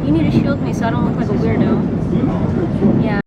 You need to shield me so I don't look like a weirdo. Yeah.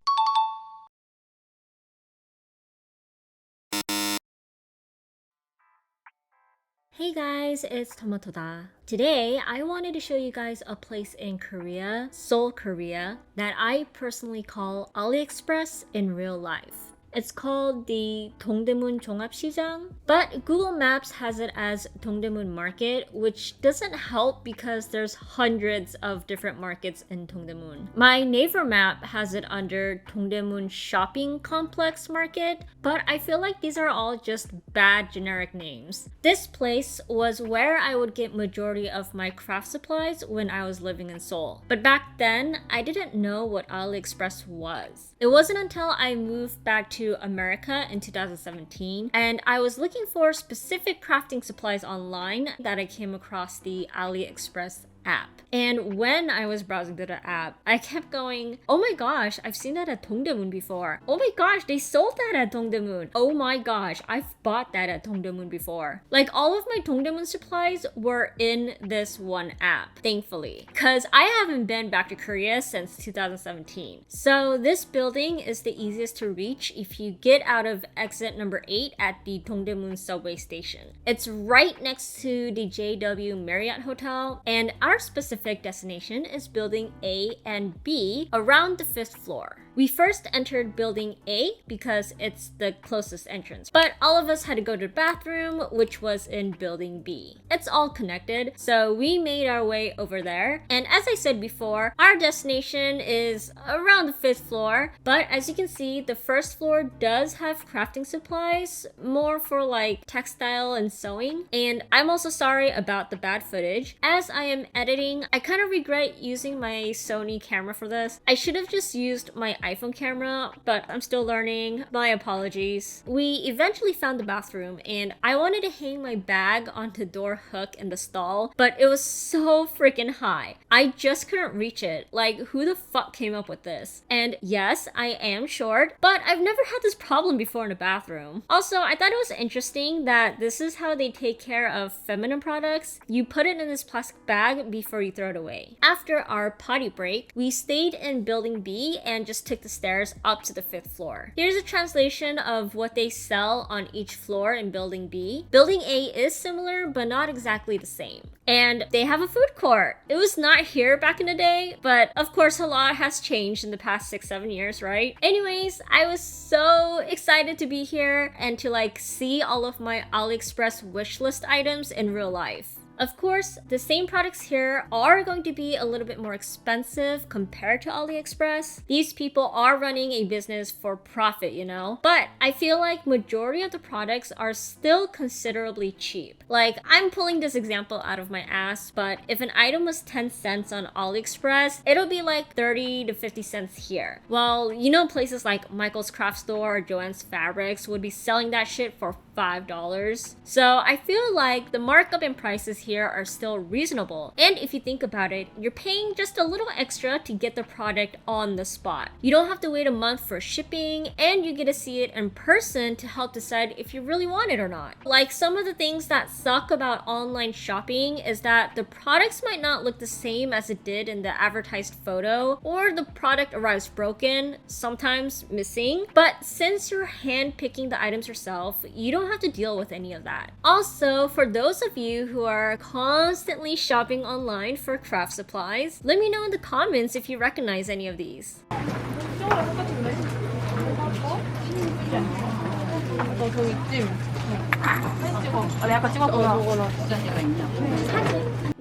Hey guys, it's Tomatoda. Today, I wanted to show you guys a place in Korea, Seoul, Korea, that I personally call AliExpress in real life. It's called the 동대문종합시장, but Google Maps has it as Dongdaemun Market, which doesn't help because there's hundreds of different markets in Dongdaemun. My Naver map has it under Dongdaemun Shopping Complex Market, but I feel like these are all just bad generic names. This place was where I would get majority of my craft supplies when I was living in Seoul. But back then, I didn't know what AliExpress was. It wasn't until I moved back to America in 2017 and I was looking for specific crafting supplies online that I came across the AliExpress app. And when I was browsing through the app, I kept going, oh my gosh, I've seen that at Dongdaemun before. Oh my gosh, they sold that at Dongdaemun. Oh my gosh, I've bought that at Dongdaemun before. Like all of my Dongdaemun supplies were in this one app, thankfully. Cause I haven't been back to Korea since 2017. So this building is the easiest to reach if you get out of exit number 8 at the Dongdaemun subway station. It's right next to the JW Marriott Hotel, and our specific destination is building A and B around the 5th floor. We first entered building A because it's the closest entrance, but all of us had to go to the bathroom, which was in building B. It's all connected, so we made our way over there. And as I said before, our destination is around the 5th floor, but as you can see, the 1st floor does have crafting supplies, more for like textile and sewing. And I'm also sorry about the bad footage. As I am editing, I kind of regret using my Sony camera for this. I should have just used my iPhone camera, but I'm still learning. My apologies. We eventually found the bathroom and I wanted to hang my bag on the door hook in the stall, but it was so freaking high. I just couldn't reach it. Like, who the fuck came up with this? And yes, I am short, but I've never had this problem before in a bathroom. Also, I thought it was interesting that this is how they take care of feminine products. You put it in this plastic bag before you throw it away. After our potty break, we stayed in building B and just took the stairs up to the 5th floor. Here's a translation of what they sell on each floor in building B. Building A is similar, but not exactly the same. And they have a food court. It was not here back in the day, but of course a lot has changed in the past 6-7 years, right? Anyways, I was so excited to be here and to like see all of my AliExpress wishlist items in real life. Of course, the same products here are going to be a little bit more expensive compared to AliExpress. These people are running a business for profit, you know? But I feel like majority of the products are still considerably cheap. Like, I'm pulling this example out of my ass, but if an item was 10 cents on AliExpress, it'll be like 30 to 50 cents here. Well, you know, places like Michael's Craft Store or Joann's Fabrics would be selling that shit for $5. So I feel like the markup in prices here are still reasonable. And if you think about it, you're paying just a little extra to get the product on the spot. You don't have to wait a month for shipping, and you get to see it in person to help decide if you really want it or not. Like, some of the things that suck about online shopping is that the products might not look the same as it did in the advertised photo, or the product arrives broken, sometimes missing. But since you're hand picking the items yourself, you don't have to deal with any of that. Also, for those of you who are constantly shopping online for craft supplies, let me know in the comments if you recognize any of these.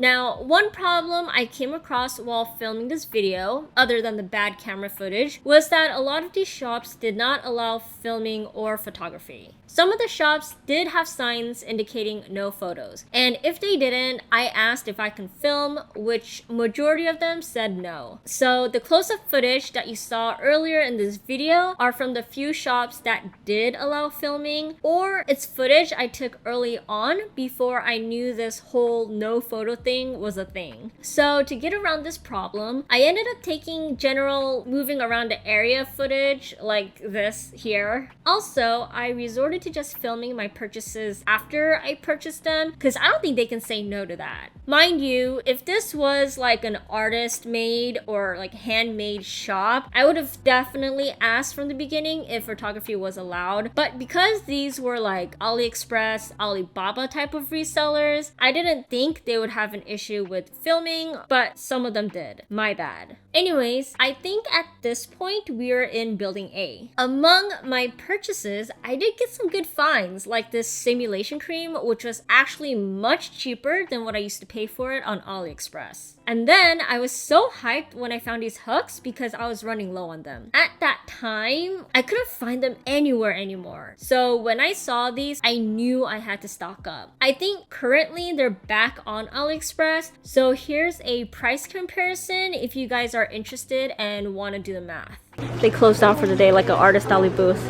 Now, one problem I came across while filming this video, other than the bad camera footage, was that a lot of these shops did not allow filming or photography. Some of the shops did have signs indicating no photos, and if they didn't, I asked if I can film, which majority of them said no. So the close-up footage that you saw earlier in this video are from the few shops that did allow filming, or it's footage I took early on before I knew this whole no photo thing was a thing. So to get around this problem, I ended up taking general moving around the area footage like this here. Also, I resorted to just filming my purchases after I purchased them because I don't think they can say no to that. Mind you, if this was like an artist made or like handmade shop, I would have definitely asked from the beginning if photography was allowed. But because these were like AliExpress, Alibaba type of resellers, I didn't think they would have an issue with filming, but some of them did. My bad. Anyways, I think at this point we're in building A. Among my purchases, I did get some good finds, like this simulation cream, which was actually much cheaper than what I used to pay for it on AliExpress. And then I was so hyped when I found these hooks because I was running low on them. At that time, I couldn't find them anywhere anymore. So when I saw these, I knew I had to stock up. I think currently they're back on AliExpress. So here's a price comparison if you guys are interested and want to do the math. They closed out for the day like an artist alley booth.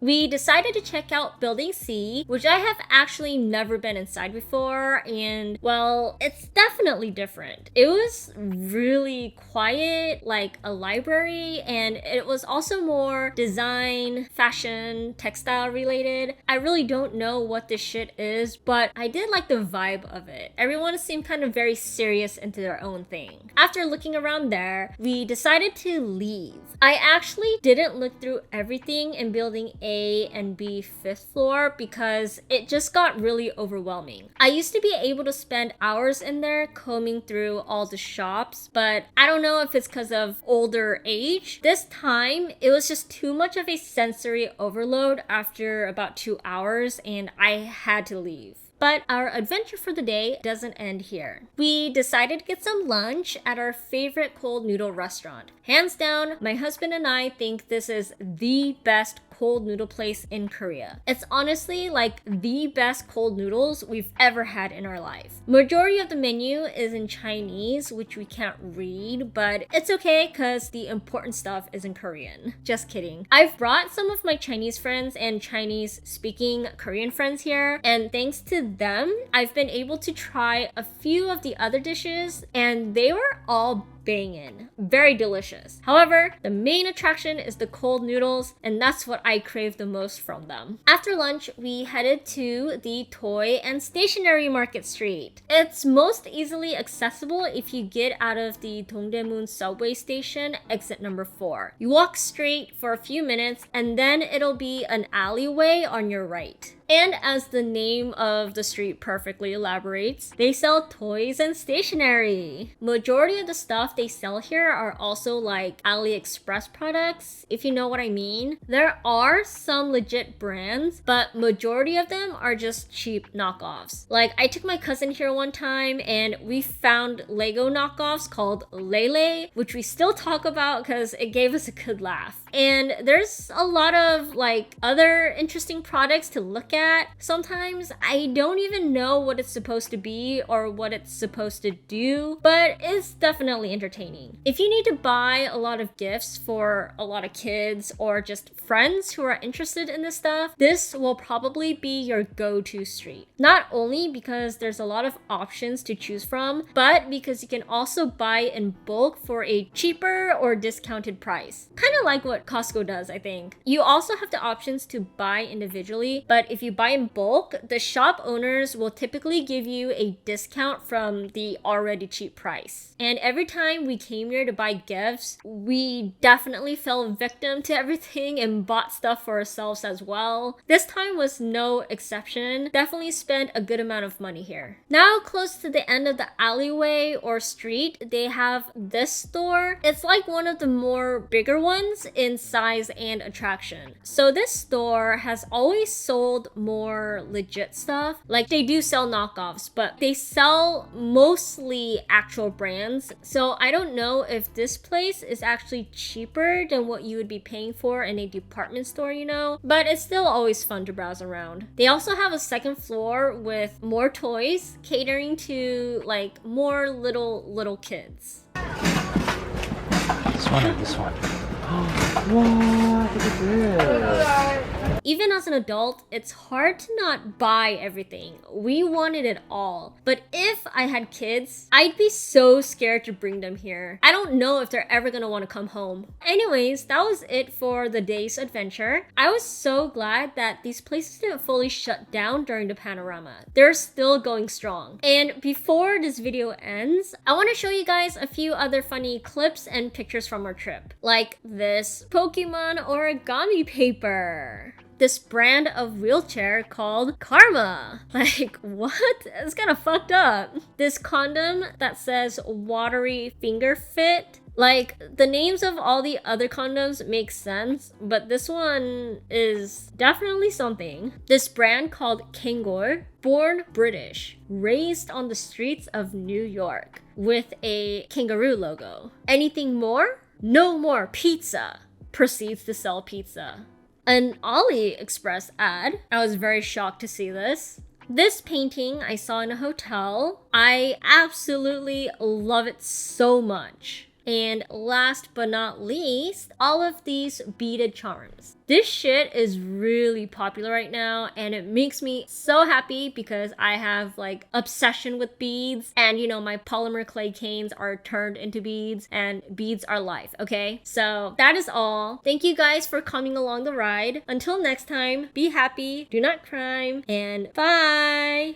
We decided to check out Building C, which I have actually never been inside before, and well, it's definitely different. It was really quiet, like a library, and it was also more design, fashion, textile related. I really don't know what this shit is, but I did like the vibe of it. Everyone seemed kind of very serious into their own thing. After looking around there, we decided to leave. I actually didn't look through everything in Building A and B 5th floor because it just got really overwhelming. I used to be able to spend hours in there combing through all the shops, but I don't know if it's because of older age. This time, it was just too much of a sensory overload after about 2 hours and I had to leave. But our adventure for the day doesn't end here. We decided to get some lunch at our favorite cold noodle restaurant. Hands down, my husband and I think this is the best cold noodle place in Korea. It's honestly like the best cold noodles we've ever had in our life. Majority of the menu is in Chinese, which we can't read, but it's okay because the important stuff is in Korean. Just kidding. I've brought some of my Chinese friends and Chinese speaking Korean friends here, and thanks to them, I've been able to try a few of the other dishes and they were all bangin'. Very delicious. However, the main attraction is the cold noodles, and that's what I crave the most from them. After lunch, we headed to the toy and stationery market street. It's most easily accessible if you get out of the Dongdaemun subway station, exit number 4. You walk straight for a few minutes, and then it'll be an alleyway on your right. And as the name of the street perfectly elaborates, they sell toys and stationery. Majority of the stuff they sell here are also like AliExpress products, if you know what I mean. There are some legit brands, but majority of them are just cheap knockoffs. Like I took my cousin here one time and we found Lego knockoffs called Lele, which we still talk about because it gave us a good laugh. And there's a lot of like other interesting products to look at. Sometimes I don't even know what it's supposed to be or what it's supposed to do, but it's definitely entertaining. If you need to buy a lot of gifts for a lot of kids or just friends who are interested in this stuff, this will probably be your go-to street. Not only because there's a lot of options to choose from, but because you can also buy in bulk for a cheaper or discounted price. Kind of like what Costco does, I think. You also have the options to buy individually, but if you buy in bulk, the shop owners will typically give you a discount from the already cheap price. And every time we came here to buy gifts, we definitely fell victim to everything and bought stuff for ourselves as well. This time was no exception. Definitely spent a good amount of money here. Now close to the end of the alleyway or street, they have this store. It's like one of the more bigger ones in size and attraction. So this store has always sold more legit stuff. Like they do sell knockoffs, but they sell mostly actual brands. So I don't know if this place is actually cheaper than what you would be paying for in a department store, you know, but it's still always fun to browse around. They also have a second floor with more toys catering to like more little kids. This one or this one? Wow, look at this. Even as an adult, it's hard to not buy everything. We wanted it all. But if I had kids, I'd be so scared to bring them here. I don't know if they're ever gonna want to come home. Anyways, that was it for the day's adventure. I was so glad that these places didn't fully shut down during the panorama. They're still going strong. And before this video ends, I want to show you guys a few other funny clips and pictures from our trip. Like this Pokemon origami paper. This brand of wheelchair called Karma. Like, what? It's kind of fucked up. This condom that says watery finger fit. Like, the names of all the other condoms make sense, but this one is definitely something. This brand called Kangol, born British, raised on the streets of New York, with a kangaroo logo. Anything more? No more pizza. Proceeds to sell pizza. An AliExpress ad. I was very shocked to see this. This painting I saw in a hotel. I absolutely love it so much. And last but not least, all of these beaded charms. This shit is really popular right now and it makes me so happy because I have like obsession with beads and you know my polymer clay canes are turned into beads and beads are life, okay? So that is all. Thank you guys for coming along the ride. Until next time, be happy, do not crime, and bye!